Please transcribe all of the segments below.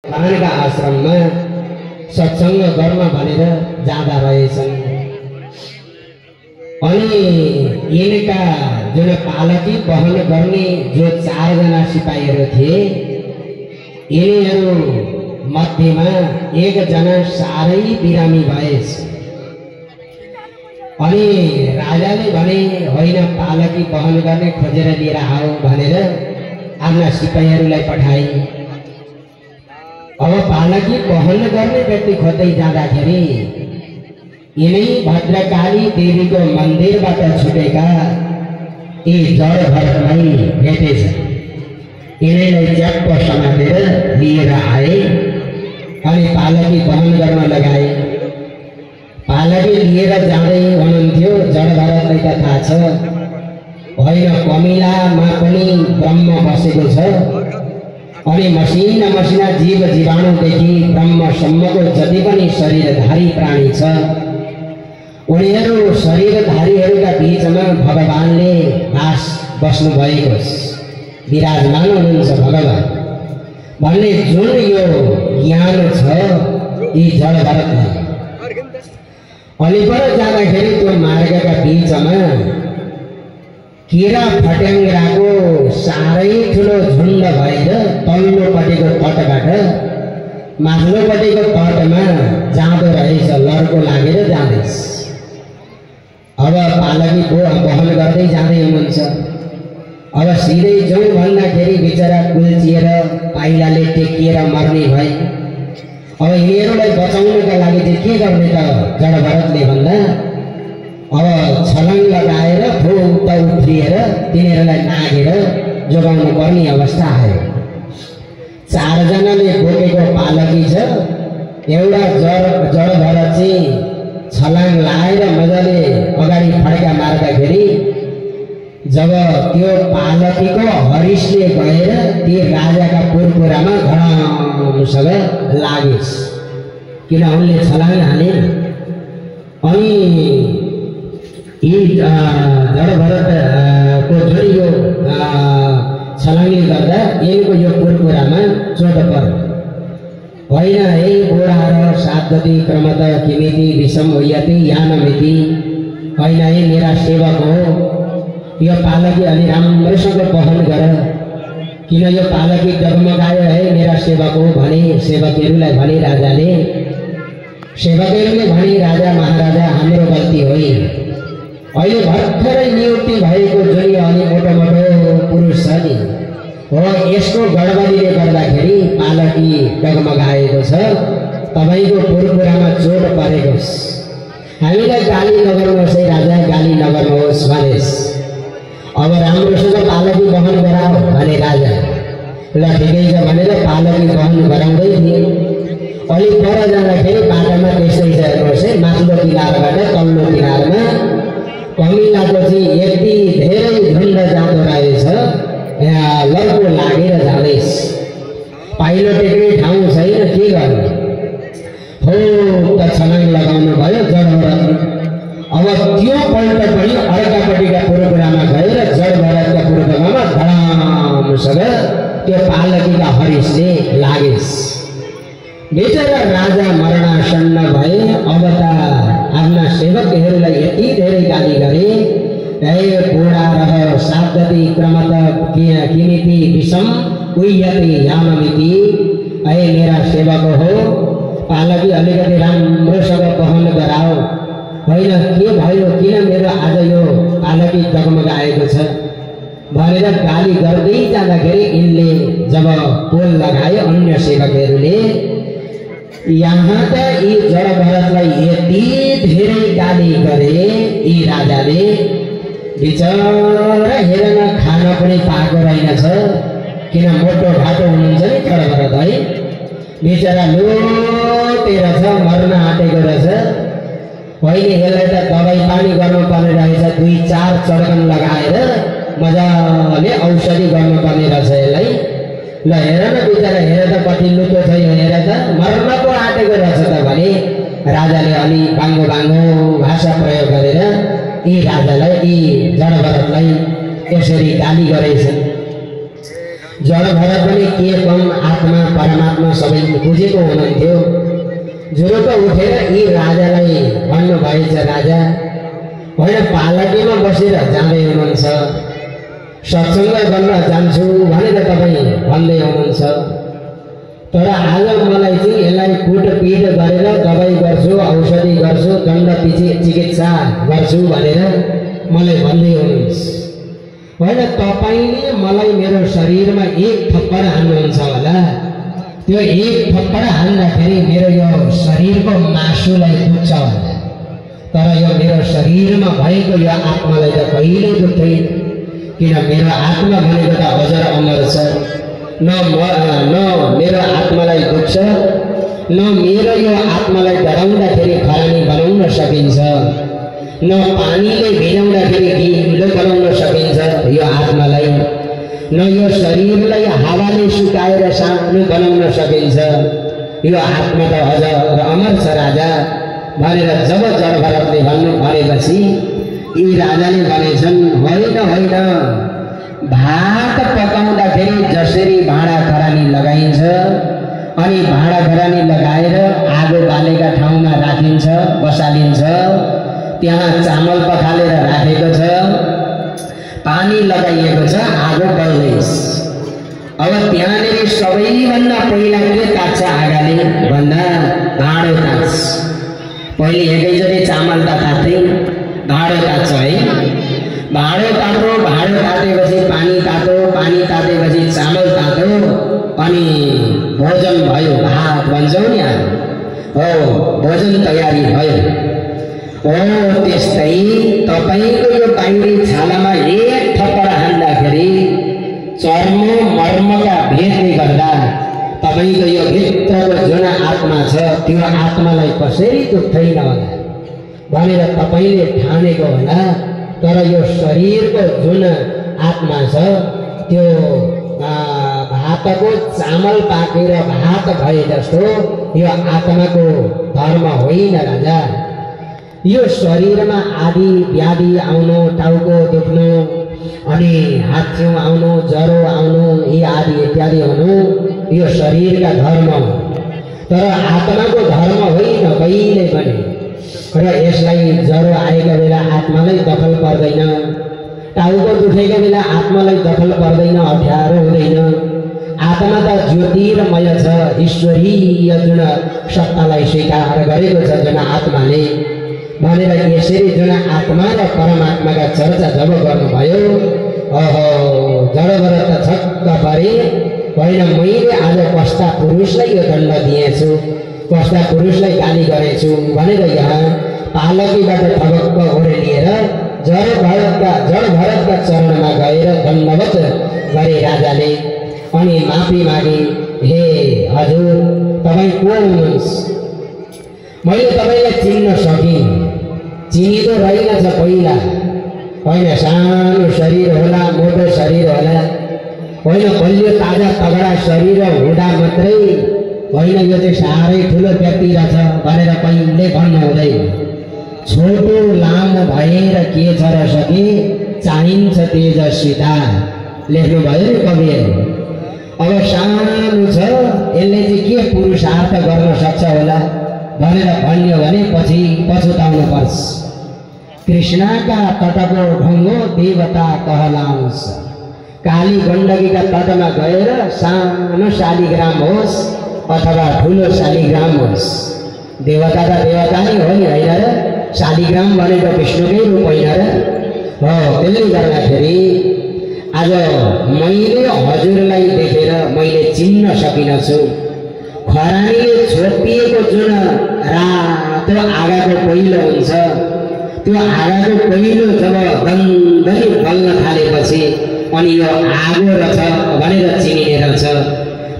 पानका आश्रममा सत्संग गर्न भनेर जाँदा रहेछन्। अनि यिनका जुन पालकी वहन गर्ने जो 4 जना सिपाहीहरू थिए, यिनीहरू मध्येमा 1 जना साह्रै बिरामी भएछ। अनि राजाले भने होइन, पालकी वहन गर्ने खोजेर लिएर आऊ भनेर आफ्ना सिपाहीहरूलाई पठाए। अब पालकी वहन गर्ने व्यक्ति खोज्दै जाँदाखेरि यिनै भद्रकाली देवीको मन्दिरबाट छुटेका यी जड भरतलाई भेटेछ। यिनैलाई च्याप्प समातेर लिएर आए अनि पालकी वहन गर्न लगाए। पालकी लिएर जाँदै हुनुहुन्थ्यो। जड भरतलाई त थाहा छ होइन, कमिलामा पनि ब्रह्म बसेको छ। अनि मसिना मसिना जीव जीवाणुदेखि ब्रह्मसम्मको जति पनि शरीरधारी प्राणी छ, उनीहरू शरीरधारीहरूका बीचमा भगवानले बस्नु भएको विराजमान हुनुहुन्छ भगवान भन्ने जुन यो ज्ञान छ यी जड भरतलाई। अनि पर जाँदाखेरि त्यो मार्गका बीचमा किरा फट्याङ्ग्राको साह्रै ठुलो झुन्ड भएर तल्लोपट्टिको तटबाट माथिल्लोपट्टिको तटमा जाँदो रहेछ, लड्को लागेर जाँदैछ। अब पालकी वहन गर्दै जाँदै हुनुहुन्छ। अब सिधै जाउँ भन्दाखेरि बिचरा कुल्चिएर पाइलाले टेकिएर मर्ने भए। अब यिनीहरूलाई बचाउनका लागि चाहिँ के गर्ने त जड भरतले भन्दा, अब छलाङ लगाएर फुट उफ्रिएर तिनीहरूलाई नागेर जोगाउनु पर्ने अवस्था आयो। 4 जनाले बोकेको पालकी छ। एउटा जड भरत चाहिँ छलाङ लाएर मजाले अगाडि फड्का मार्दाखेरि जब त्यो पालकीको हरिशले गएर ती राजाका पुरपुरामा घडमसँग लागेछ, किन उनले छलाङ हाले। अनि यी जड भरतको जुन यो छलाङले गर्दा यिनको यो पुरपुरामा चोट पर्यो। होइन है बुढा र साधति क्रमत किमिति विषम उयति यानमिति, होइन है मेरा सेवक हो, यो पालकी अलि राम्रोसँग वहन गर, किन यो पालकी डगमगायो है मेरा सेवक हो भने सेवकहरूलाई भने राजाले। सेवकहरूले भने राजा महाराजा हाम्रो गल्ती होइन, अहिले भर्खरै नियुक्ति भएको जुन अलि मोटो मोटो पुरुष छ नि हो, यसको गडबडीले गर्दाखेरि पालकी डगमगाएको छ, तपाईँको पुरपुरामा चोट परेको छ। हामीलाई गाली नगर्नुहोस् है राजा, गाली नगर्नुहोस् भनेस्। अब राम्रोसँग पालकी वहन गराऊ भने राजा ल ठिकै छ भनेर पालकी वहन गराउँदै थिए। अलि पर जाँदाखेरि बाटोमा त्यस्तै छ हेर्नुहोस् है, माथिल्लो किनारबाट तल्लो किनारमा कमिलाको चाहिँ यति धेरै झुन्ड जाँदो रहेछ, लड्को लागेर जाँदैछ। पाइलो टेक्ने ठाउँ छैन, के गर्ने, हो त छलाङ लगाउनु भयो जड भरतले। अब त्यो पल्ट पनि अर्कापट्टिका पुरपुरामा गएर जड भरतका पुरपुरामा धडामसँग त्यो पालकीका हरिशले लागेछ। बेचारा राजा मरणासन्न भए। अब त आफ्ना सेवकहरूलाई यति धेरै गाली गरे, हे बुढा रह साधति क्रमत किमिति विषम उयति यानमिति, हे मेरा सेवक हो, पालकी अलिकति राम्रोसँग वहन गराओ। होइन के भयो, किन मेरो आज यो पालकी डगमगाएको छ भनेर गाली गर्दै जाँदाखेरि यिनले जब पोल लगायो अन्य सेवकहरूले, यहाँ त यी जड भरतलाई यति धेरै गाली गरे यी राजाले, बिचरा हेरेन खान पनि पाएको रहेनछ, किन मोटो घाटो हुनुहुन्छ नि जड भरत है, बिचरा लोटेर छ, मर्न आँटेको रहेछ। पहिले यसलाई त दबाई पानी गर्नुपर्ने रहेछ, 2-4 चड्कन लगाएर मजाले औषधि गर्नुपर्ने रहेछ यसलाई। ल हेर न बिचरा, हेर त कति लुतो छ यो, हेर त मर्न पो आँटेको रहेछ त भने राजाले अलि बाङ्गो बाङ्गो भाषा प्रयोग गरेर यी राजालाई, यी जड भरतलाई यसरी गाली गरेछन्। जड भरत पनि के कम आत्मा परमात्मा सबै बुझेको हुनुहुन्थ्यो। जुरुक्क उठेर यी राजालाई भन्नुभएछ, राजा होइन पालकीमा बसेर जाँदै हुनुहुन्छ, सत्सङ्ग गर्न जान्छु भनेर तपाईँ भन्दै हुनुहुन्छ, तर आज मलाई चाहिँ यसलाई कुटपिट गरेर दबाई गर्छु, औषधि गर्छु, दण्ड चिकित्सा गर्छु भनेर मलाई भन्दै हुनुहुन्छ। होइन तपाईँले मलाई मेरो शरीरमा एक थप्पड हान्नुहुन्छ होला, त्यो एक थप्पड हान्दाखेरि मेरो यो शरीरको मासुलाई दुख्छ होला, तर यो मेरो शरीरमा भएको यो आत्मालाई त कहिल्यै दुख्दैन, किन मेरो आत्मा भनेको त अजर अमर छ। न मेरो आत्मालाई दुख्छ, न मेरो यो आत्मालाई डराउँदाखेरि खरानी बनाउन सकिन्छ, न पानीले भिजाउँदाखेरि ढिलो बनाउन सकिन्छ यो आत्मालाई, न यो शरीरलाई हावाले सुकाएर सानो बनाउन सकिन्छ। यो आत्मा त अजर अमर छ राजा भनेर जब जड भरतले भनेपछि यी राजाले भनेछन्, होइन होइन, भात पकाउँदाखेरि जसरी भाँडा खरानी लगाइन्छ अनि भाँडा खरानी लगाएर आगो बालेका ठाउँमा राखिन्छ, बसालिन्छ, त्यहाँ चामल पखालेर राखेको छ, पानी लगाइएको छ, आगो बल्दैछ। अब त्यहाँनिर सबैभन्दा पहिला के तात्छ आगाले भन्दा भाँडो तात्छ। पहिले एकैचोटि चामल त तात्दै भाँडो तात्छ है, भाँडो तातो, भाँडो तातेपछि पानी तातो, पानी तातेपछि चामल तातो, अनि भोजन भयो, भात भन्छौँ नि हो, भोजन तयारी भयो। हो त्यस्तै तपाईँको यो बाहिरी छालामा एक थप्पड हान्दाखेरि चर्म मर्मका भेदले गर्दा तपाईँको यो भित्रको जुन आत्मा छ त्यो आत्मालाई कसरी दुख्दैन होला भनेर तपाईँले ठानेको होला, तर यो शरीरको जुन आत्मा छ त्यो भातको चामल पाकेर भात भए जस्तो यो आत्माको धर्म होइन राजा। यो शरीरमा आदि व्याधि आउनु, टाउको दुख्नु, अनि हाच्छिउँ आउनु, ज्वरो आउनु, यी आदि इत्यादि हुनु यो शरीरका धर्म हो, तर आत्माको धर्म होइन कहिले पनि। र यसलाई ज्वरो आएका बेला आत्मालाई दखल पर्दैन, टाउको दुखेको बेला आत्मालाई दखल पर्दैन, अप्ठ्यारो हुँदैन। आत्मा त ज्योतिर्मय छ, ईश्वरीय जुन सत्तालाई स्वीकार गरेको छ जुन आत्माले भनेर यसरी जुन आत्मा र परमात्माका चर्चा जब गर्नुभयो, ओहो जड भरत त छक्क परे। होइन मैले आज कस्ता पुरुषलाई यो दण्ड दिएछु, कस्ता पुरुषलाई गाली गरेछु भनेर यहाँ पालकीबाट थबक्क ओर्लिएर जड भरतका चरणमा गएर दण्डवत गरे राजाले, अनि माफी मागे, हे हजुर तपाईँ को हुनुहुन्छ, मैले तपाईँलाई चिन्न सकेँ, चिनिँदो रहेनछ पहिला, होइन सानो शरीर होला, मोटो शरीर होला, होइन बलियो ताजा तगडा शरीर हुँदा मात्रै होइन यो चाहिँ साह्रै ठुलो व्यक्ति रहेछ भनेर कहिले भन्नु हुँदैन। छोटो लामो भएर के छ र सके चाहिन्छ तेजस्विता लेख्नु भयो नि कविहरू। अब सानो छ यसले चाहिँ के पुरुषार्थ गर्न सक्छ होला भनेर भन्यो भने पछि पछुताउनु पर्छ। कृष्णका तटको ढुङ्गो देवता कहलाउँछ, काली गण्डकीका तटमा गएर सानो शालिग्राम होस् अथवा ठुलो शालिग्राम होस्, देवता त देवता नै हो नि होइन र, शालिग्राम भनेको विष्णुकै रूप होइन र हो। त्यसले गर्दाखेरि आज मैले हजुरलाई देखेर मैले चिन्न सकिनछु। खरानीले छोपिएको जुन रातो आगाको पहिलो हुन्छ, त्यो आगाको पहिलो जब दन्दली बल्न थालेपछि अनि यो आगो रहेछ भनेर चिनिने रहेछ,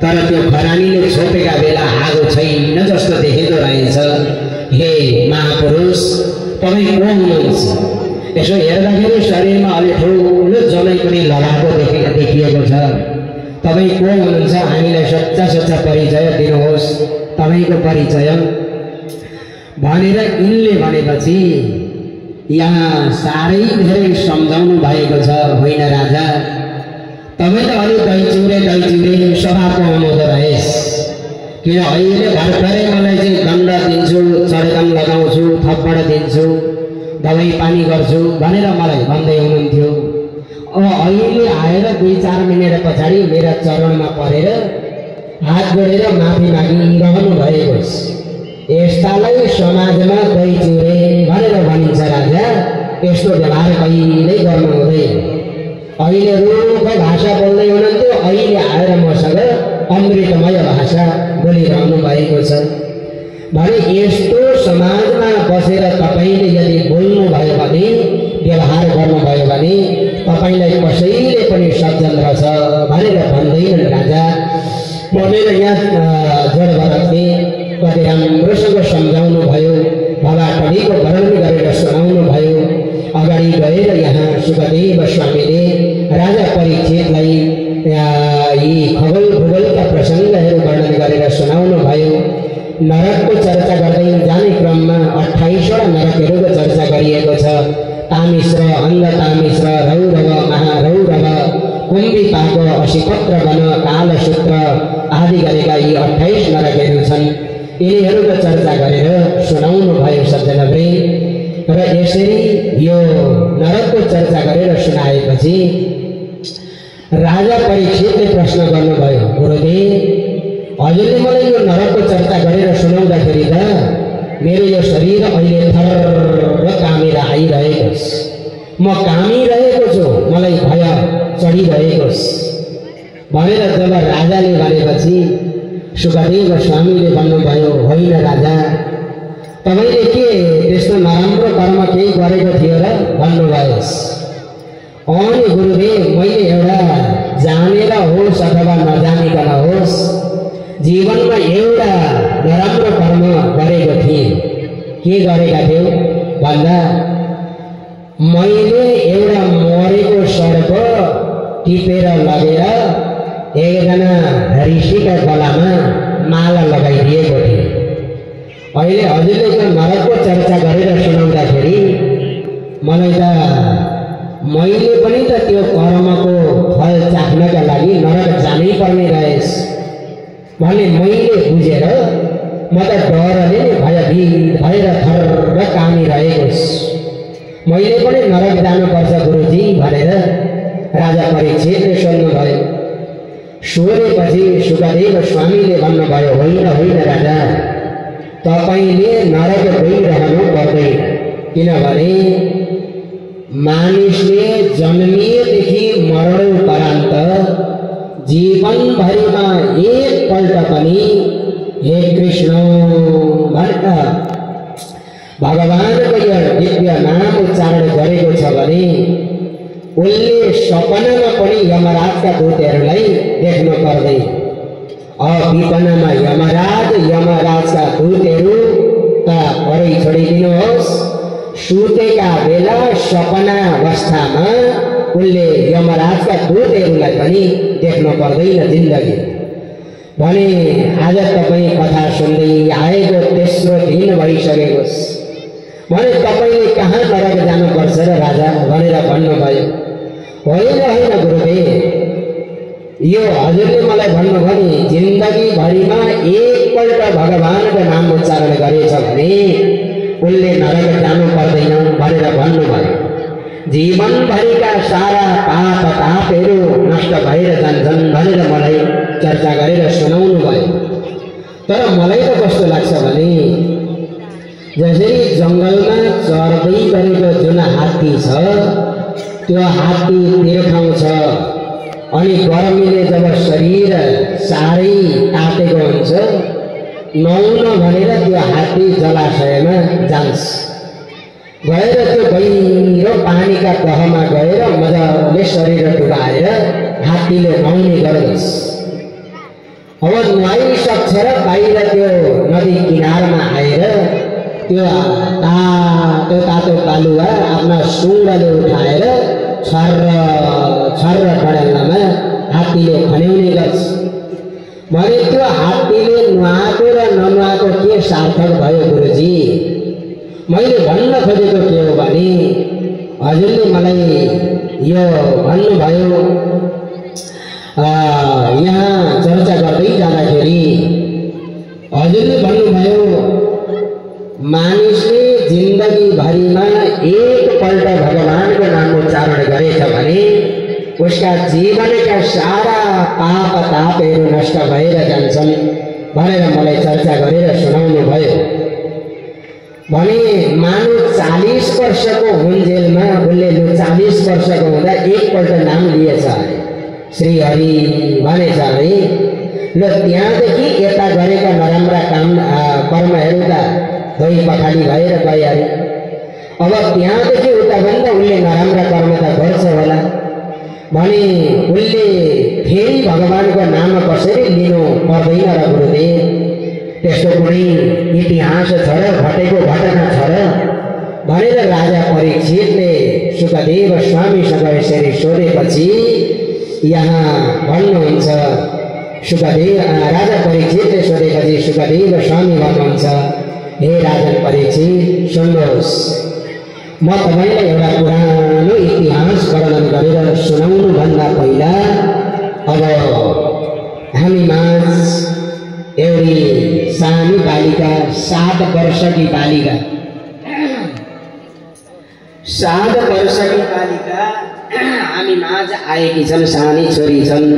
तर त्यो खरानीले छोपेका बेला आगो छैन जस्तो देखेको रहेछ। हे महापुरुष तपाईँ को हुनुहुन्छ? यसो हेर्दाखेरि शरीरमा अलि ठुलो जनै पनि लगाएको देखिएको छ। तपाईँ को हुनुहुन्छ? हामीलाई सच्चा सच्चा परिचय दिनुहोस्, तपाईँको परिचय भनेर यिनले भनेपछि यहाँ साह्रै धेरै सम्झाउनु भएको छ। होइन राजा, तपाईँ त अलि दैचिउरे स्वभावको हुनुहुँदो रहेछ। किन अहिले भर्खरै मलाई चाहिँ दण्ड दिन्छु, चढेदम लगाउँछु, थप्पड दिन्छु, दबाई पानी गर्छु भनेर मलाई भन्दै हुनुहुन्थ्यो। अब अहिले आएर 2-4 मिनेट पछाडि मेरा चरणमा परेर हात जोडेर माफी मागिरहनु भएको छ। यस्तालाई समाजमा दैचिउरे भनेर भनिन्छ राजा। यस्तो व्यवहार कहिल्यै गर्नु हुँदैन। अहिले रूप भाषा बोल्दै हुनुहुन्थ्यो, अहिले आएर मसँग अमृतमय भाषा बोलिरहनु भएको छ भने यस्तो समाजमा बसेर तपाईँले यदि बोल्नुभयो भने, व्यवहार गर्नुभयो भने तपाईँलाई कसैले पनि सज्जन रहेछ भनेर भन्दैनन् राजा भनेर यहाँ जडभरतले कति राम्रोसँग सम्झाउनु भयो, भवाटडीको वर्णन गरेर सुनाउनु भयो। अगाडि गएर यहाँ सुखदेव स्वामीले राजा परीक्षितलाई यी खगोल भूगोलका प्रसङ्गहरू वर्णन गरेर सुनाउनु भयो। नरकको चर्चा गर्दै जाने क्रममा 28वटा नरकहरूको चर्चा गरिएको छ। तामिश्र, अन्धतामिश्र, रौरव, महारौरव, कुम्भिपाक, अशिपत्र वन, कालसूत्र आदि गरेका यी 28 नरकहरू छन्। यिनीहरूको चर्चा गरेर सुनाउनु भयो सज्जनवृन्द। र यसरी यो नरकको चर्चा गरेर सुनाएपछि राजा परीक्षितले प्रश्न गर्नुभयो, गुरुदेव हजुरले मलाई यो नरकको चर्चा गरेर सुनाउँदाखेरि त मेरो यो शरीर अहिले थर कामेर आइरहेको छ, म कामिरहेको छु, मलाई भय चढिरहेको छ भनेर जब राजाले भनेपछि सुखदेव स्वामीले भन्नुभयो, होइन राजा, तपाईँले के त्यस्तो नराम्रो कर्म केही गरेको थियो र भन्नुभयो। अनि गुरुदेव मैले एउटा जानेर होस् अथवा नजानिकन होस् जीवनमा एउटा नराम्रो कर्म गरेको थिएँ। के गरेका थियौ भन्दा मैले एउटा मरेको सर्प टिपेर लगेर एकजना ऋषिका गलामा माला लगाइदिएको थिएँ। अहिले हजुरले नरकको चर्चा गरेर सुनाउँदाखेरि मलाई त मैले पनि त त्यो कर्मको फल चाख्नका लागि नरक जानै पर्ने रहेछ भने मैले बुझेर म त डरले भयभीत भएर थर कामिरहेको छु। मैले पनि नरक जानुपर्छ गुरुजी भनेर राजा परीक्षितले सोध्नुभयो। सोधेपछि सुखदेव स्वामीले भन्नुभयो, होइन होइन राजा, तपाईँले नरक गइरहनु पर्दैन। किनभने मानिसले जन्मिएदेखि मरणोपरान्त जीवनभरिमा एकपल्ट पनि हे कृष्ण भनेर भगवानको यो दिव्य नाम उच्चारण गरेको छ भने उसले सपनामा पनि यमराजका दूतहरूलाई देख्नु पर्दैन। विपनमा यमराजका दूतहरू त परै छोडिदिनुहोस्, सुतेका बेला सपना अवस्थामा उसले यमराजका दूतहरूलाई पनि देख्नु पर्दैन जिन्दगी भने आज तपाईँ कथा सुन्दै आएको तेस्रो दिन भइसकेको छ भने तपाईँले कहाँ नरक जानुपर्छ र राजा भनेर भन्नुभयो। होइन होइन गुरुदेव, यो हजुरले मलाई भन्नुभयो नि जिन्दगीभरिमा एकपल्ट भगवानको नाम उच्चारण गरेछ भने उसले नरक जानु पर्दैन भनेर भन्नुभयो। जीवनभरिका सारा पाप तापहरू नष्ट भएर जान्छन् भनेर मलाई चर्चा गरेर सुनाउनु भयो। तर मलाई त कस्तो लाग्छ भने जसरी जङ्गलमा चर्दै गरेको जुन हात्ती छ त्यो हात्ती तिर्खाउँछ अनि गर्मीले जब शरीर साह्रै तातेको हुन्छ नुहाउन भनेर त्यो हात्ती जलाशयमा जान्छ। गएर त्यो गहिरो पानीका तहमा गएर मजाले शरीर डुबाएर हात्तीले नुहाउने गर्दछ। अब नुहाइसक्छ र बाहिर त्यो नदी किनारमा आएर त्यो तातो तालुवा आफ्ना सुँडले उठाएर छर्र डडेल्दामा हात्तीले खन्याउने गर्छ भने त्यो हात्तीले नुहाएको र ननुहाएको के सार्थक भयो गुरुजी? मैले भन्न खोजेको के हो भने हजुरले मलाई यो भन्नुभयो यहाँ चर्चा गर्दै जाँदाखेरि हजुरले भन्नुभयो मानिसले जिन्दगीभरिमा एकपल्ट भगवानको नाम उच्चारण गरेछ भने उसका जीवनका सारा पाप तापहरू नष्ट भएर जान्छन् भनेर मलाई चर्चा गरेर सुनाउनु भयो। भने मानु 40 वर्षको हुन्जेलमा उसले 40 वर्षको हुँदा एकपल्ट नाम लिएछ श्री हरि भनेछ है। ल त्यहाँदेखि यता गरेका नराम्रा कर्महरू त दही पखाली भएर गइहाल्यो। अब त्यहाँदेखि उताभन्दा उसले नराम्रा कर्म त गर्छ होला भने उसले फेरि भगवानको नाम कसरी लिनु पर्दैन र गुरुदेव? त्यस्तो कुनै इतिहास छ र घटेको घटना छ र भनेर राजा परीक्षितले सुखदेव स्वामीसँग यसरी सोधेपछि यहाँ भन्नुहुन्छ राजा परीक्षितले सोधेपछि सुखदेव स्वामी भन्नुहुन्छ, हे राजन परीक्षित सुन्नुहोस्, म तपाईलाई एउटा पुरानो इतिहास वर्णन गरेर सुनाउनु भन्दा पहिला अब हामी माझ एउटी सानी बालिका 7 वर्षकी बालिका 7 वर्षकी बालिका हामी माझ आएकी छन्। सानी छोरी छन्।